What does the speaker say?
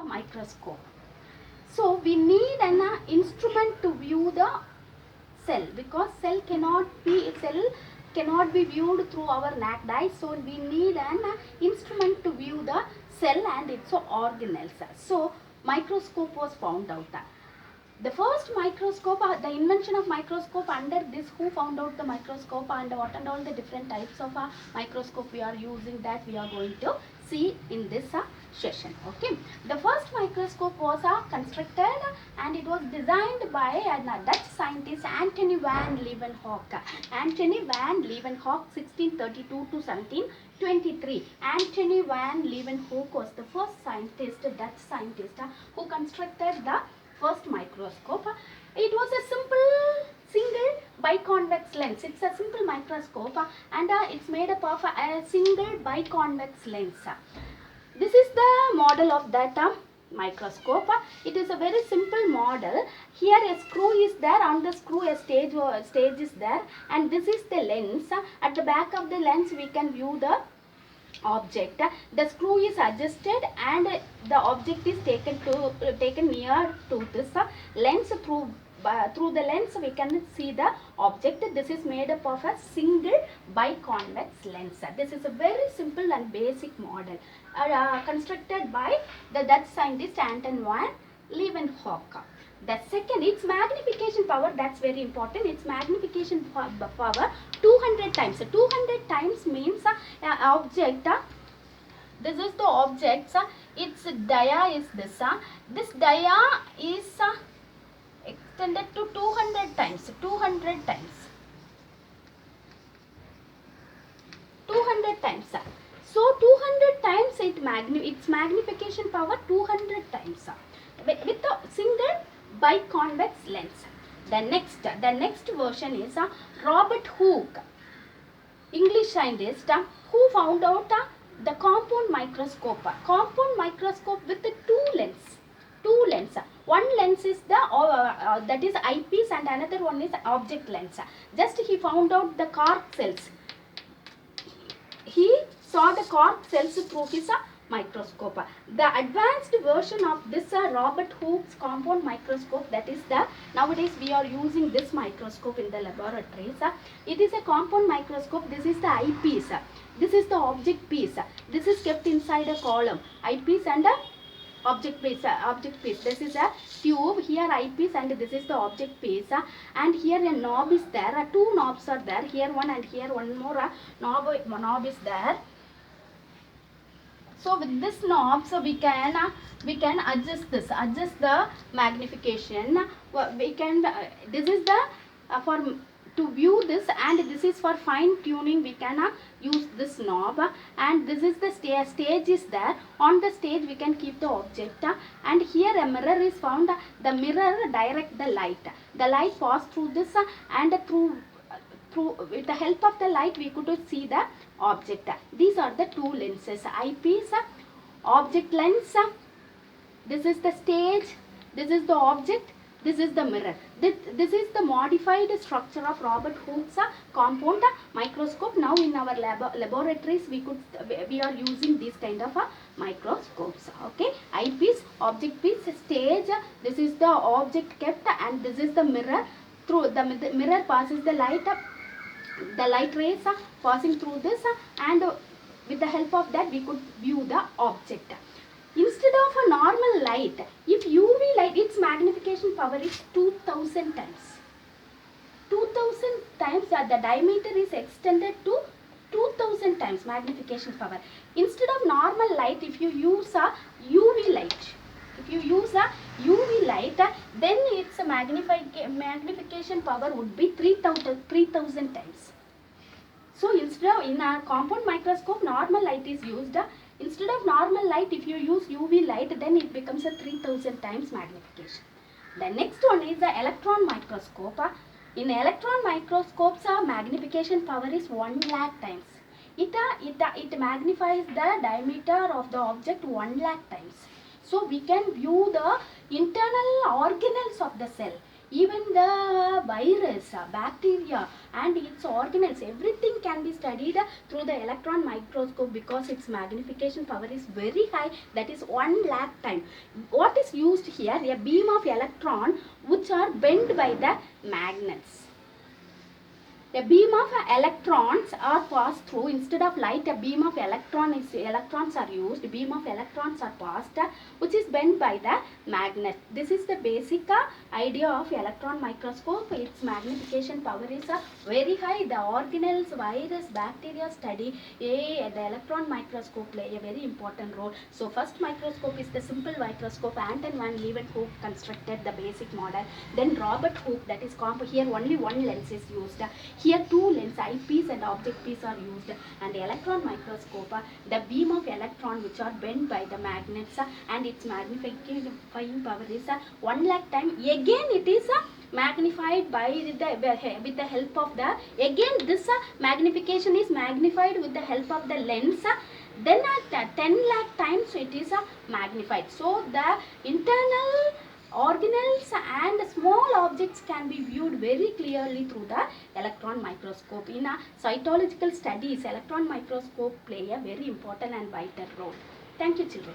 microscope. So we need an instrument to view the cell, because cell cannot be viewed through our naked eye. So we need an instrument to view the cell and its organelles. So microscope was found out. The first microscope, the invention of microscope, under this, who found out the microscope and what and all the different types of microscope we are using, that we are going to see in this session. Okay, the first microscope was constructed and it was designed by a Dutch scientist, Antony van Leeuwenhoek. Antony van Leeuwenhoek, 1632 to 1723. Antony van Leeuwenhoek was the first scientist, Dutch scientist, who constructed the first microscope. It was a simple single biconvex lens. It's a simple microscope and it's made up of a single biconvex lens. This is the model of that microscope. It is a very simple model. Here a screw is there, on the screw a stage is there, and this is the lens. At the back of the lens we can view the object. The screw is adjusted and the object is taken near to this lens. Through the lens we can see the object. This is made up of a single biconvex lens. This is a very simple and basic model constructed by the Dutch scientist Anton van Leeuwenhoek. The second, its magnification power, that's very important. Its magnification power 200 times. 200 times means object, this is the object, its dia is this. This dia is extended to 200 times. 200 times. 200 times. So 200 times its magnification power 200 times with a single biconvex lens. The next version is Robert Hooke, English scientist, who found out the compound microscope. Compound microscope with two lens. One lens is that is eyepiece and another one is object lens. Just he found out the cork cells. He saw the cork cells through his microscope. The advanced version of this Robert Hooke's compound microscope, that is the nowadays we are using this microscope in the laboratories. It is a compound microscope. This is the eyepiece. This is the object piece. This is kept inside a column. Eyepiece and object piece. This is a tube. Here eyepiece and this is the object piece. And here a knob is there. Two knobs are there. Here one and here one more knob is there. So with this knob, so we can adjust the magnification. We can this is the for to view this, and this is for fine tuning. We can use this knob, and this is the stage is there. On the stage we can keep the object, and here a mirror is found. The mirror direct the light. The light pass through this, and through with the help of the light we could see the object. These are the two lenses, eyepiece, object lens. This is the stage, this is the object, this is the mirror. This is the modified structure of Robert Hooke's compound microscope. Now in our laboratories we are using these kind of microscopes. Okay, eyepiece, object piece, stage, this is the object kept, and this is the mirror. Through the mirror passes the light rays passing through this, and with the help of that we could view the object. Instead of a normal light, if UV light, its magnification power is 2000 times. 2000 times, the diameter is extended to 2000 times magnification power. Instead of normal light, if you use a UV light, then its magnification power would be 3000 times. So instead of, in a compound microscope, normal light is used. Instead of normal light, if you use UV light, then it becomes a 3000 times magnification. The next one is the electron microscope. In electron microscopes, magnification power is 1 lakh times. It magnifies the diameter of the object 1 lakh times. So we can view the internal organelles of the cell. Even the virus, bacteria and its organelles, everything can be studied through the electron microscope because its magnification power is very high, that is 1 lakh time. What is used here? A beam of electron which are bent by the magnets. A beam of electrons are passed through. Instead of light, a beam of electrons are used. Beam of electrons are passed, which is bent by the magnet. This is the basic idea of electron microscope. Its magnification power is very high. The organelles, virus, bacteria study. The electron microscope play a very important role. So first microscope is the simple microscope. Anton van Leeuwenhoek constructed the basic model. Then Robert Hooke, that is here only one lens is used. Here two lens, eyepiece and object piece are used, and the electron microscope, the beam of electron which are bent by the magnets, and its magnifying power is 1 lakh time. Again it is magnified by with the help of the, again this magnification is magnified with the help of the lens. Then at 10 lakh times it is magnified. So the internal organelles and small objects can be viewed very clearly through the electron microscope. In cytological studies, electron microscope play a very important and vital role. Thank you, children.